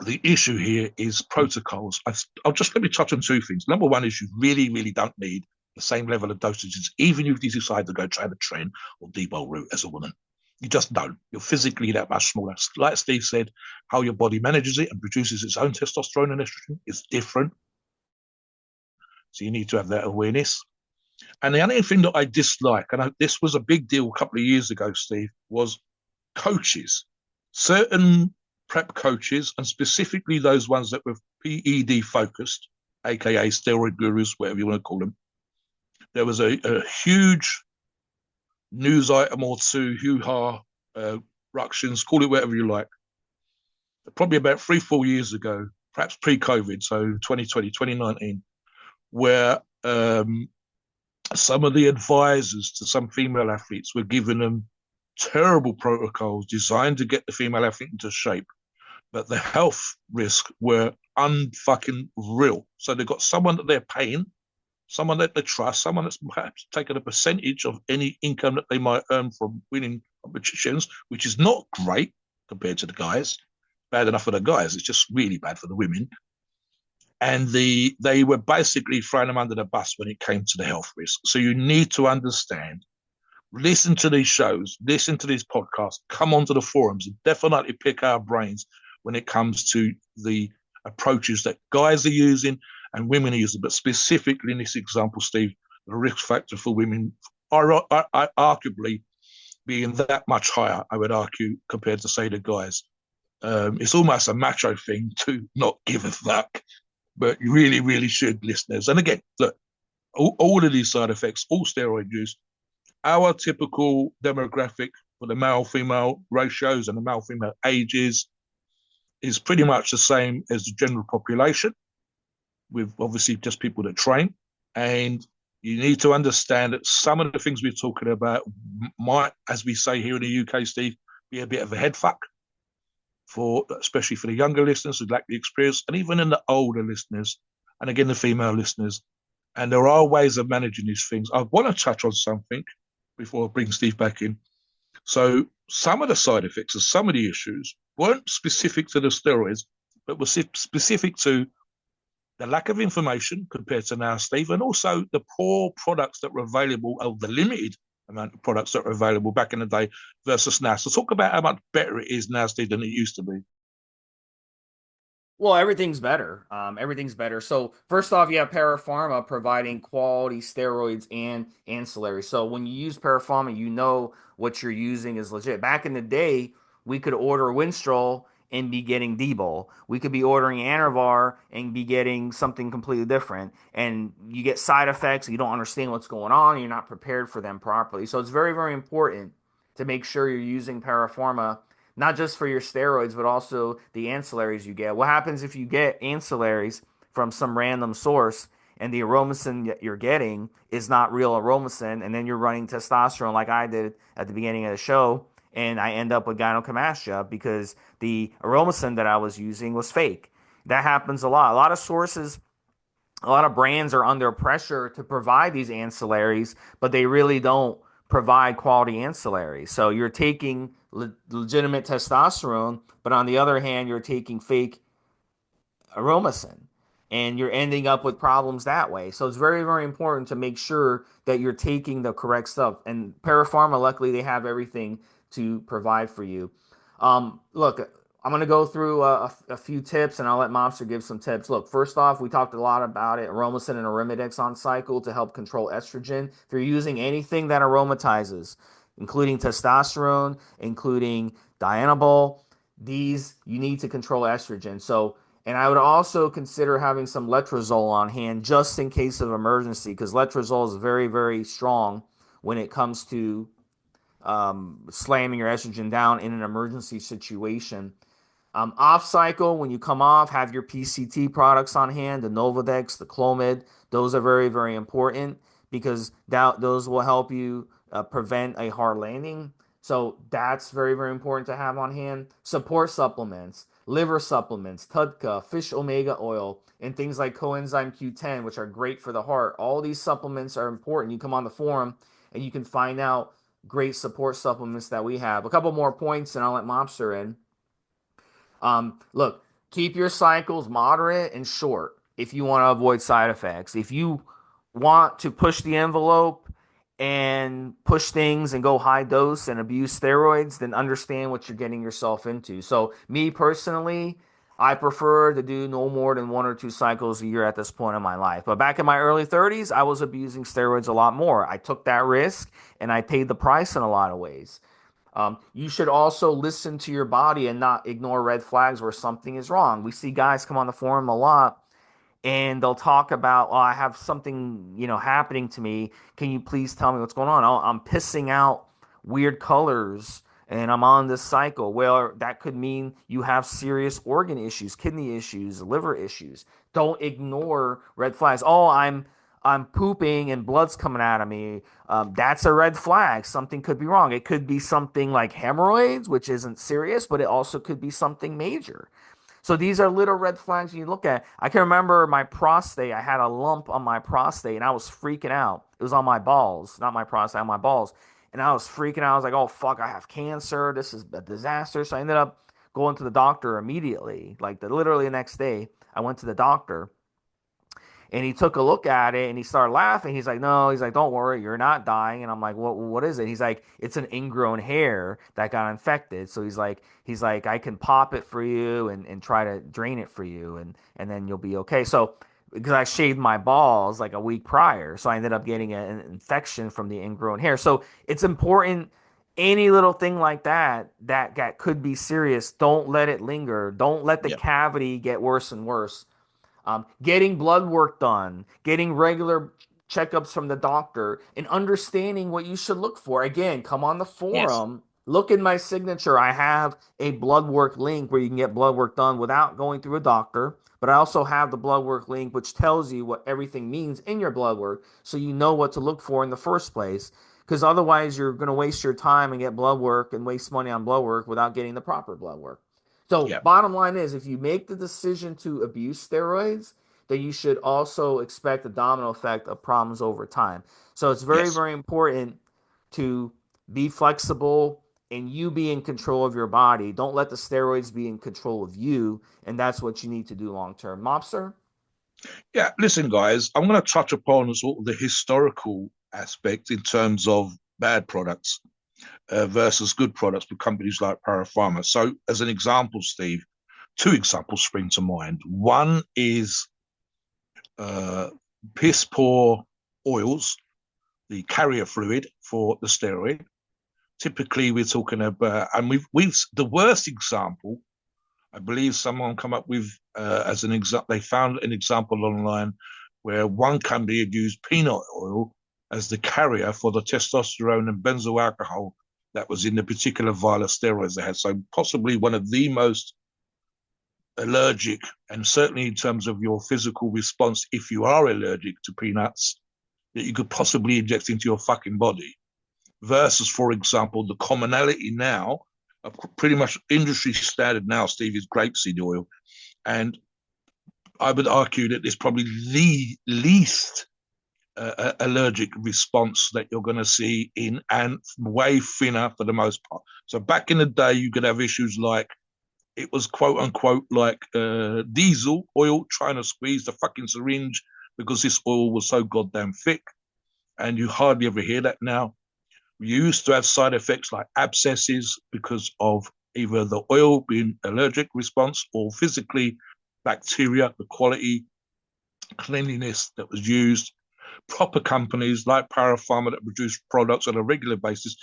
the issue here is protocols. I'll just let me touch on two things. Number one is you really don't need the same level of dosages, even if you decide to go try the tren or debo route as a woman. You just don't. You're physically that much smaller. Like Steve said, how your body manages it and produces its own testosterone and estrogen is different. So you need to have that awareness. And the only thing that I dislike, and this was a big deal a couple of years ago, Steve, was coaches. Certain prep coaches, and specifically those ones that were PED focused, aka steroid gurus, whatever you want to call them. There was a huge news item or two, hoo-ha, ructions, call it whatever you like. Probably about 3-4 years ago, perhaps pre-COVID, so 2020, 2019, where some of the advisors to some female athletes were giving them terrible protocols designed to get the female athlete into shape, but the health risks were unfucking real. So they've got someone that they're paying, someone that they trust, someone that's perhaps taken a percentage of any income that they might earn from winning competitions, which is not great compared to the guys. Bad enough for the guys, it's just really bad for the women. And they were basically throwing them under the bus when it came to the health risk. So you need to understand, listen to these shows, listen to these podcasts, come onto the forums, and definitely pick our brains when it comes to the approaches that guys are using and women are using. But specifically in this example, Steve, the risk factor for women are arguably being that much higher, I would argue, compared to, say, the guys. It's almost a macho thing to not give a fuck, but you really, really should, listeners. And again, look, all of these side effects, all steroid use, our typical demographic for the male female ratios and the male female ages is pretty much the same as the general population, with obviously just people that train. And you need to understand that some of the things we're talking about might, as we say here in the UK, Steve, be a bit of a head fuck for, especially for the younger listeners who lack the experience, and even in the older listeners, and again the female listeners. And there are ways of managing these things. I want to touch on something before I bring Steve back in. So some of the side effects of some of the issues weren't specific to the steroids, but were specific to the lack of information compared to now, Steve, and also the poor products that were available, or the limited amount of products that were available back in the day versus now. So talk about how much better it is now, Steve, than it used to be. Well, everything's better. Everything's better. So first off, you have Para Pharma providing quality steroids and ancillaries. So when you use Para Pharma, you know what you're using is legit. Back in the day, we could order Winstrol and be getting Debo. We could be ordering Anavar and be getting something completely different. And you get side effects. You don't understand what's going on. You're not prepared for them properly. So it's very, very important to make sure you're using Para Pharma not just for your steroids, but also the ancillaries you get. What happens if you get ancillaries from some random source and the aromacin that you're getting is not real aromacin, and then you're running testosterone like I did at the beginning of the show, and I end up with gynecomastia because the aromacin that I was using was fake. That happens a lot. A lot of sources, a lot of brands are under pressure to provide these ancillaries, but they really don't provide quality ancillaries. So you're taking legitimate testosterone, but on the other hand, you're taking fake aromacin, and you're ending up with problems that way. So it's very, very important to make sure that you're taking the correct stuff. And Parapharma, luckily, they have everything to provide for you. Look, I'm going to go through a few tips, and I'll let Mobster give some tips. Look, first off, we talked a lot about it, aromacin and arimidex on cycle to help control estrogen. If you're using anything that aromatizes, including testosterone, including dianabol, these you need to control estrogen. So, and I would also consider having some letrozole on hand just in case of emergency, because letrozole is very, very strong when it comes to slamming your estrogen down in an emergency situation. Off cycle, when you come off, have your PCT products on hand, the Novadex, the Clomid. Those are very, very important because those will help you prevent a hard landing. So that's very, very important to have on hand. Support supplements, liver supplements, TUDCA, fish omega oil, and things like coenzyme Q10, which are great for the heart. All these supplements are important. You come on the forum and you can find out great support supplements that we have. A couple more points, and I'll let Mobster in. Look, keep your cycles moderate and short if you want to avoid side effects. If you want to push the envelope and push things and go high dose and abuse steroids, then understand what you're getting yourself into. So, me personally, I prefer to do no more than 1 or 2 cycles a year at this point in my life. But back in my early 30s, I was abusing steroids a lot more. I took that risk and I paid the price in a lot of ways. You should also listen to your body and not ignore red flags where something is wrong. We see guys come on the forum a lot and they'll talk about, oh, I have something, happening to me. Can you please tell me what's going on? Oh, I'm pissing out weird colors and I'm on this cycle. Well, that could mean you have serious organ issues, kidney issues, liver issues. Don't ignore red flags. Oh, I'm pooping and blood's coming out of me, that's a red flag. Something could be wrong. It could be something like hemorrhoids, which isn't serious, but it also could be something major. So these are little red flags you look at. I can remember my prostate. I had a lump on my prostate and I was freaking out. It was on my balls, not my prostate, on my balls. And I was freaking out. I was like, oh, fuck, I have cancer. This is a disaster. So I ended up going to the doctor immediately. Like literally the next day, I went to the doctor and he took a look at it and he started laughing. He's like, no, he's like, don't worry, you're not dying. And I'm like, what is it? He's like, it's an ingrown hair that got infected. So he's like, I can pop it for you and try to drain it for you and then you'll be okay. So because I shaved my balls like a week prior, so I ended up getting an infection from the ingrown hair. So it's important. Any little thing like that could be serious. Don't let it linger. Don't let the Yeah. cavity get worse and worse. Getting blood work done, getting regular checkups from the doctor, and understanding what you should look for. Again, come on the Yes. forum, look in my signature. I have a blood work link where you can get blood work done without going through a doctor. But I also have the blood work link, which tells you what everything means in your blood work so you know what to look for in the first place. Because otherwise, you're going to waste your time and get blood work and waste money on blood work without getting the proper blood work. So, Yeah. bottom line is if you make the decision to abuse steroids, then you should also expect a domino effect of problems over time. So, it's very, Yes. very important to be flexible and you be in control of your body. Don't let the steroids be in control of you. And that's what you need to do long term. Mobster? Yeah. Listen, guys, I'm going to touch upon sort of the historical aspect in terms of bad products versus good products with companies like Para Pharma. So, as an example, Steve, two examples spring to mind. One is uh, piss poor oils, the carrier fluid for the steroid. Typically, we're talking about, and we've the worst example. I believe someone come up with as an example. They found an example online where one company had used peanut oil as the carrier for the testosterone and benzoyl alcohol that was in the particular vial of steroids they had. So possibly one of the most allergic, and certainly in terms of your physical response, if you are allergic to peanuts, that you could possibly inject into your fucking body. Versus, for example, the commonality now, pretty much industry standard now, Steve, is grapeseed oil. And I would argue that it's probably the least allergic response that you're going to see in, and way thinner for the most part. So back in the day, you could have issues like it was quote unquote like diesel oil trying to squeeze the fucking syringe because this oil was so goddamn thick. And you hardly ever hear that now. We used to have side effects like abscesses because of either the oil being allergic response or physically bacteria, the quality, cleanliness that was used. Proper companies like Para Pharma that produce products on a regular basis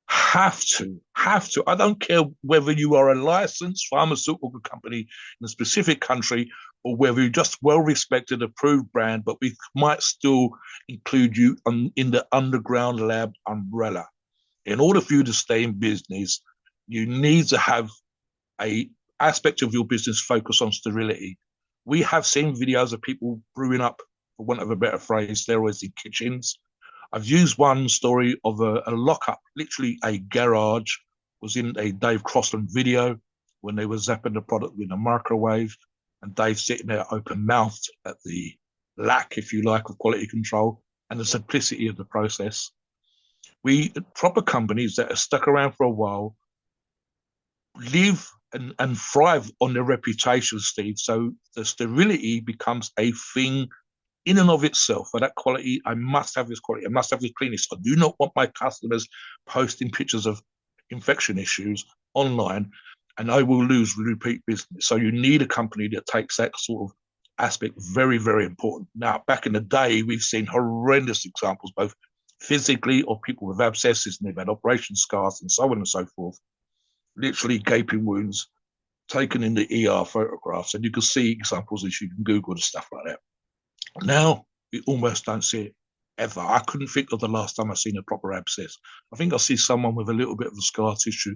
have to. I don't care whether you are a licensed pharmaceutical company in a specific country or whether you're just well respected, approved brand, but we might still include you in the underground lab umbrella. In order for you to stay in business, you need to have a aspect of your business focus on sterility. We have seen videos of people brewing up, for want of a better phrase, steroids in kitchens. I've used one story of a lockup, literally a garage, was in a Dave Crossland video when they were zapping the product in a microwave, and Dave sitting there open mouthed at the lack, if you like, of quality control and the simplicity of the process. We proper companies that are stuck around for a while live and thrive on their reputation, Steve. So the sterility becomes a thing in and of itself. For that quality, I must have this quality. I must have this cleanness. I do not want my customers posting pictures of infection issues online, and I will lose repeat business. So you need a company that takes that sort of aspect very, very important. Now, back in the day, we've seen horrendous examples, both physically or people with abscesses and they've had operation scars and so on and so forth. Literally gaping wounds taken in the ER photographs, and you can see examples as you can Google the stuff like that. Now we almost don't see it ever. I couldn't think of the last time I seen a proper abscess. I think I see someone with a little bit of the scar tissue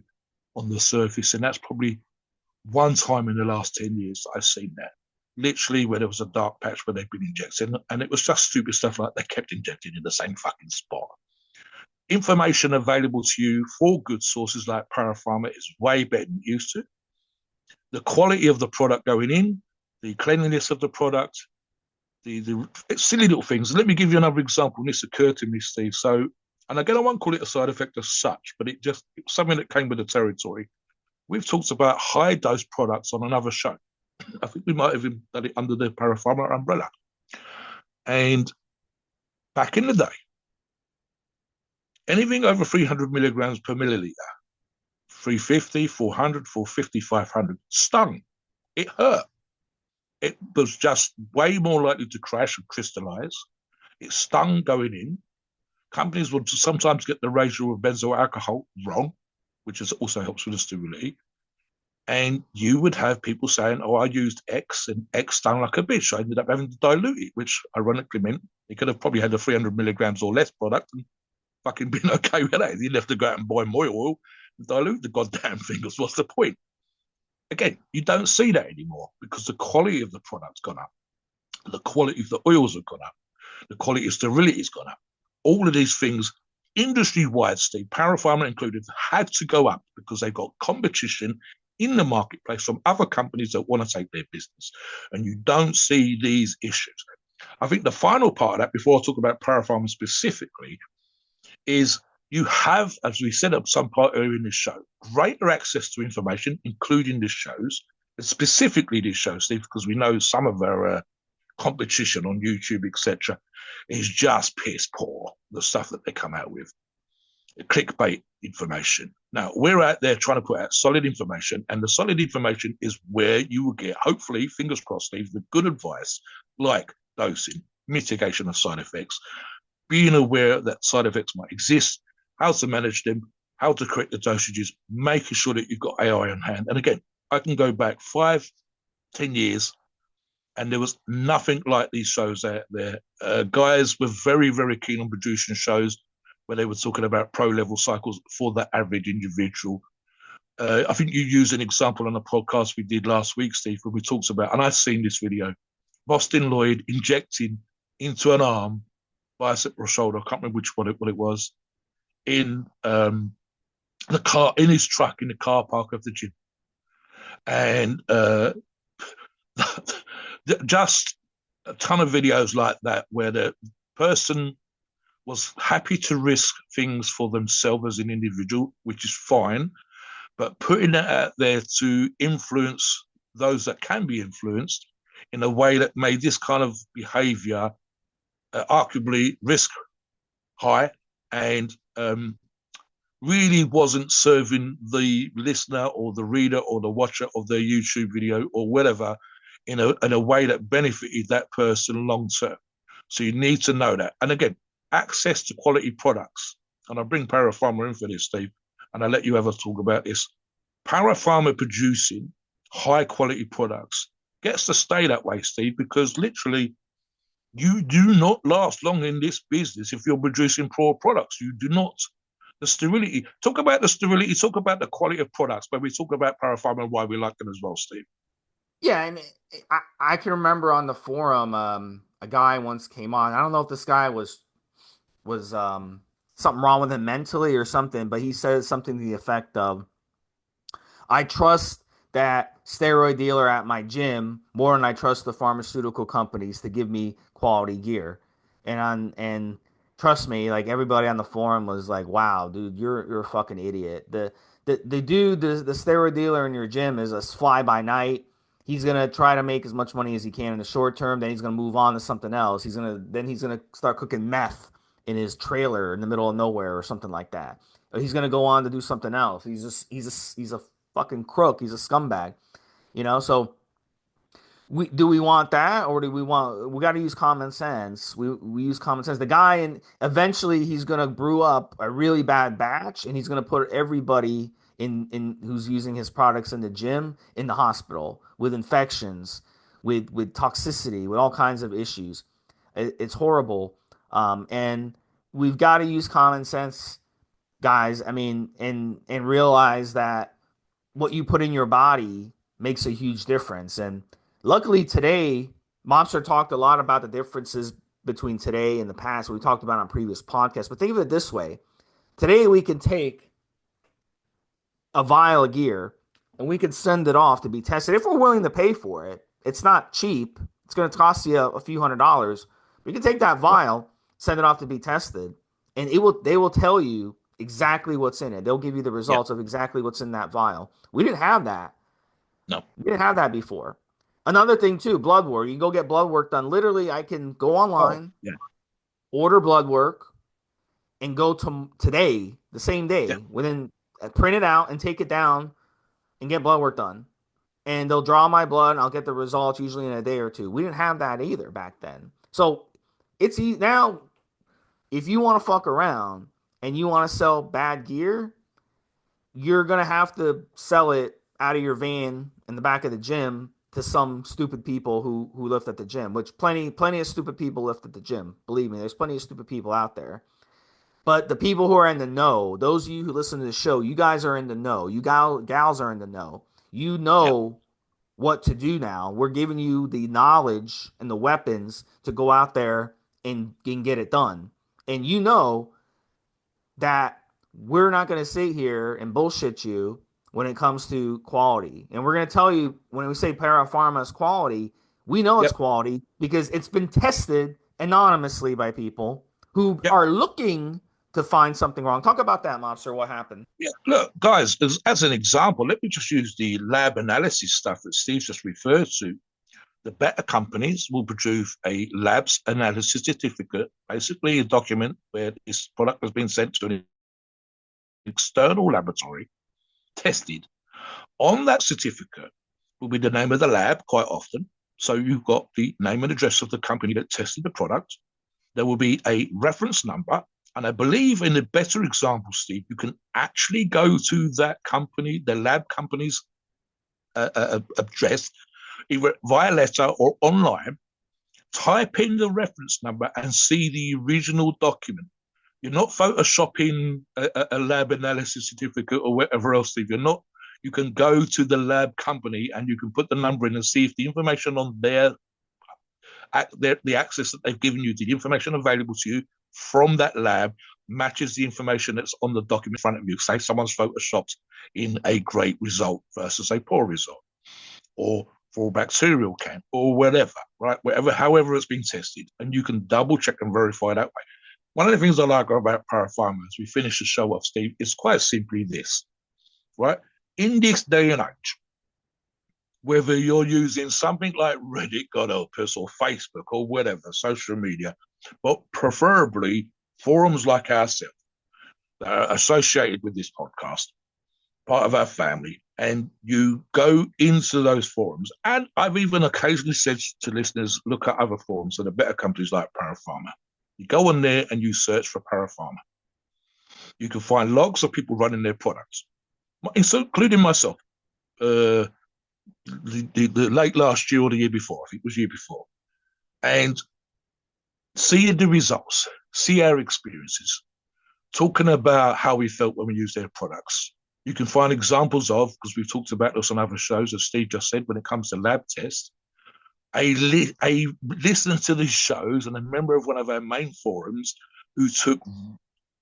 on the surface, and that's probably one time in the last 10 years that I've seen that. literally where there was a dark patch where they'd been injecting, and it was just stupid stuff like they kept injecting in the same fucking spot. Information available to you for good sources like Para Pharma is way better than it used to. The quality of the product going in, the cleanliness of the product, the silly little things. Let me give you another example. And this occurred to me, Steve. So, and again, I won't call it a side effect as such, but it was something that came with the territory. We've talked about high dose products on another show. I think we might have even done it under the Para Pharma umbrella. And back in the day, anything over 300 milligrams per milliliter, 350, 400, 450, 500, stung. It hurt. It was just way more likely to crash and crystallize. It stung going in. Companies would sometimes get the ratio of benzoyl alcohol wrong, which also helps with the sterility. And you would have people saying, oh, I used X and X stung like a bitch. I ended up having to dilute it, which ironically meant they could have probably had a 300 milligrams or less product and fucking been okay with that. You'd have to go out and buy more oil and dilute the goddamn thing. What's the point? Again, you don't see that anymore because the quality of the product's gone up. The quality of the oils have gone up. The quality of sterility has gone up. All of these things, industry-wide, Steve, Para Pharma included, had to go up because they've got competition in the marketplace from other companies that want to take their business. And you don't see these issues. I think the final part of that, before I talk about Para Pharma specifically, is you have, as we said at some part earlier in this show, greater access to information, including these shows, and specifically these shows, Steve, because we know some of our competition on YouTube, etc., is just piss poor, the stuff that they come out with. Clickbait information. Now, we're out there trying to put out solid information, and the solid information is where you will get, hopefully, fingers crossed, Steve, the good advice like dosing, mitigation of side effects, being aware that side effects might exist, how to manage them, how to correct the dosages, making sure that you've got AI on hand. And again, I can go back 5, 10 years, and there was nothing like these shows out there. Guys were very, very keen on producing shows where they were talking about pro-level cycles for the average individual. I think you used an example on a podcast we did last week, Steve, when we talked about, and I've seen this video, Boston Lloyd injecting into an arm, bicep or shoulder, I can't remember what it was, in the car, in his truck, in the car park of the gym. And just a ton of videos like that where the person was happy to risk things for themselves as an individual, which is fine, but putting that out there to influence those that can be influenced in a way that made this kind of behavior arguably risk high and really wasn't serving the listener or the reader or the watcher of their YouTube video or whatever in a way that benefited that person long term. So you need to know that. And again, access to quality products. And I bring Para Pharma in for this, Steve, and I'll let you have a talk about this. Para Pharma producing high quality products gets to stay that way, Steve, because literally you do not last long in this business if you're producing poor products. You do not. The sterility, talk about the sterility, talk about the quality of products, but we talk about Para Pharma and why we like them as well, Steve. Yeah, and I can remember on the forum, a guy once came on. I don't know if this guy was something wrong with him mentally or something, but he said something to the effect of, I trust that steroid dealer at my gym more than I trust the pharmaceutical companies to give me quality gear. And trust me, like everybody on the forum was like, "Wow, dude, you're a fucking idiot." The dude, the steroid dealer in your gym is a fly by night. He's gonna try to make as much money as he can in the short term. Then he's gonna move on to something else. He's gonna start cooking meth in his trailer in the middle of nowhere or something like that. Or he's gonna go on to do something else. He's a fucking crook. He's a scumbag. So we want that, or do we got to use common sense? We use common sense. The guy, and eventually he's gonna brew up a really bad batch, and he's gonna put everybody in who's using his products in the gym in the hospital with infections, with toxicity, with all kinds of issues. It's horrible, and we've got to use common sense, guys. I mean, and realize that what you put in your body makes a huge difference. And Luckily today, Mobster talked a lot about the differences between today and the past. We talked about on previous podcasts. But think of it this way: today we can take a vial of gear and we could send it off to be tested if we're willing to pay for it. It's not cheap. It's going to cost you a few $100s. We can take that vial, send it off to be tested, and they will tell you exactly what's in it. They'll give you the Yeah. results of exactly what's in that vial. We didn't have that. No. We didn't have that before. Another thing too, blood work. You can go get blood work done. Literally, I can go Oh, online, yeah. order blood work, and go to today, the same Yeah. day, within print it out and take it down and get blood work done. And they'll draw my blood and I'll get the results usually in a day or two. We didn't have that either back then. So it's now if you want to fuck around and you want to sell bad gear, you're gonna have to sell it out of your van in the back of the gym to some stupid people who lift at the gym, which plenty of stupid people lift at the gym. Believe me, there's plenty of stupid people out there. But the people who are in the know, those of you who listen to the show, you guys are in the know. You gals are in the know. You Yeah. know what to do now. We're giving you the knowledge and the weapons to go out there and get it done. And you know that we're not going to sit here and bullshit you when it comes to quality. And we're going to tell you when we say Para Pharma is quality, we know it's Yep. quality because it's been tested anonymously by people who Yep. are looking to find something wrong. Talk about that, Mobster. What happened? Yeah. Look, guys, as an example, let me just use the lab analysis stuff that Steve just referred to. The better companies will produce a labs analysis certificate, basically a document where this product has been sent to an external laboratory, tested. On that certificate will be the name of the lab quite often. So you've got the name and address of the company that tested the product. There will be a reference number. And I believe in the better example, Steve, you can actually go to that company, the lab company's address, either via letter or online, type in the reference number and see the original document. You're not photoshopping a lab analysis certificate or whatever else, Steve. You're not. You can go to the lab company and you can put the number in and see if the information on the access that they've given you, the information available to you from that lab matches the information that's on the document in front of you. Say someone's photoshopped in a great result versus a poor result, or for bacterial count, or whatever, right? However it's been tested, and you can double check and verify that way. One of the things I like about Para Pharma as we finish the show off, Steve, is quite simply this, right? In this day and age, whether you're using something like Reddit, God help us, or Facebook, or whatever, social media, but preferably forums like ourselves that are associated with this podcast, part of our family, and you go into those forums. And I've even occasionally said to listeners, look at other forums that are better companies like Para Pharma. You go on there and you search for Para Pharma. You can find logs of people running their products, including myself. The late last year or the year before, I think it was year before, and see the results, see our experiences, talking about how we felt when we used their products. You can find examples of, because we've talked about this on other shows, as Steve just said, when it comes to lab tests, a listener to these shows and a member of one of our main forums who took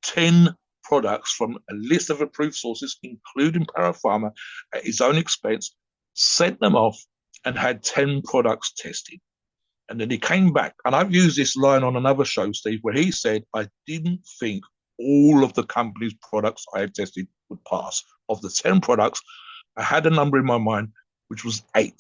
10 products from a list of approved sources, including Para Pharma, at his own expense, sent them off and had 10 products tested. And then he came back, and I've used this line on another show, Steve, where he said, I didn't think all of the company's products I had tested would pass. Of the 10 products, I had a number in my mind, which was 8.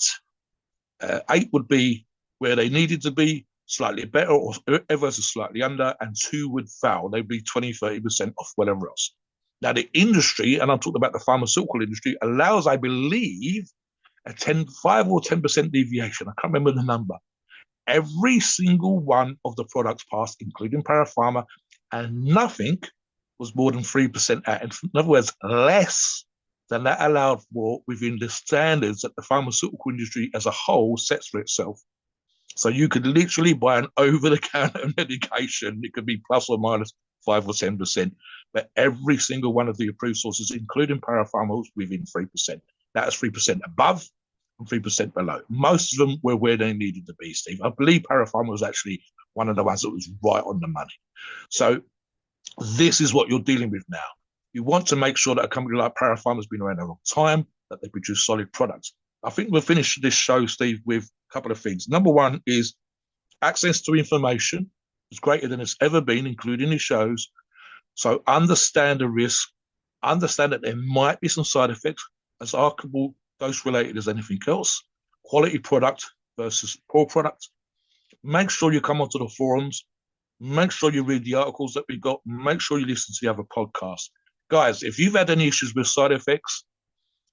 8 would be where they needed to be, slightly better, or ever so slightly under, and 2 would fail. They'd be 20, 30% off whatever else. Now, the industry, and I'm talking about the pharmaceutical industry, allows, I believe, a 5 or 10% deviation. I can't remember the number. Every single one of the products passed, including Para Pharma, and nothing was more than 3% out. In other words, less than that allowed for within the standards that the pharmaceutical industry as a whole sets for itself. So you could literally buy an over-the-counter medication. It could be plus or minus 5 or 10%, but every single one of the approved sources, including Para Pharma, was within 3%. That is 3% above and 3% below. Most of them were where they needed to be, Steve. I believe Para Pharma was actually one of the ones that was right on the money. So this is what you're dealing with now. You want to make sure that a company like Para Pharma has been around a long time, that they produce solid products. I think we'll finish this show, Steve, with a couple of things. Number one is access to information is greater than it's ever been, including the shows. So understand the risk, understand that there might be some side effects, as arguable dose related as anything else. Quality product versus poor product. Make sure you come onto the forums. Make sure you read the articles that we got. Make sure you listen to the other podcasts. Guys, if you've had any issues with side effects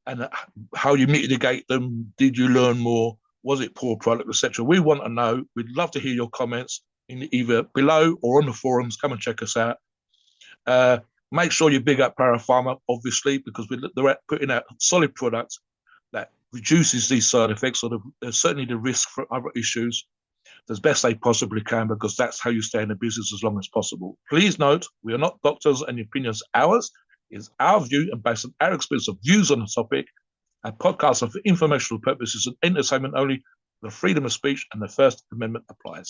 and how you mitigate them, did you learn more? Was it poor product, etc.? We want to know. We'd love to hear your comments in either below or on the forums. Come and check us out. Make sure you big up Para Pharma, obviously, because they're putting out solid products that reduces these side effects or certainly the risk for other issues as best they possibly can, because that's how you stay in the business as long as possible. Please note, we are not doctors and opinions ours. It's our view and based on our experience of views on the topic. Our podcasts are for informational purposes and entertainment only. The freedom of speech and the First Amendment applies.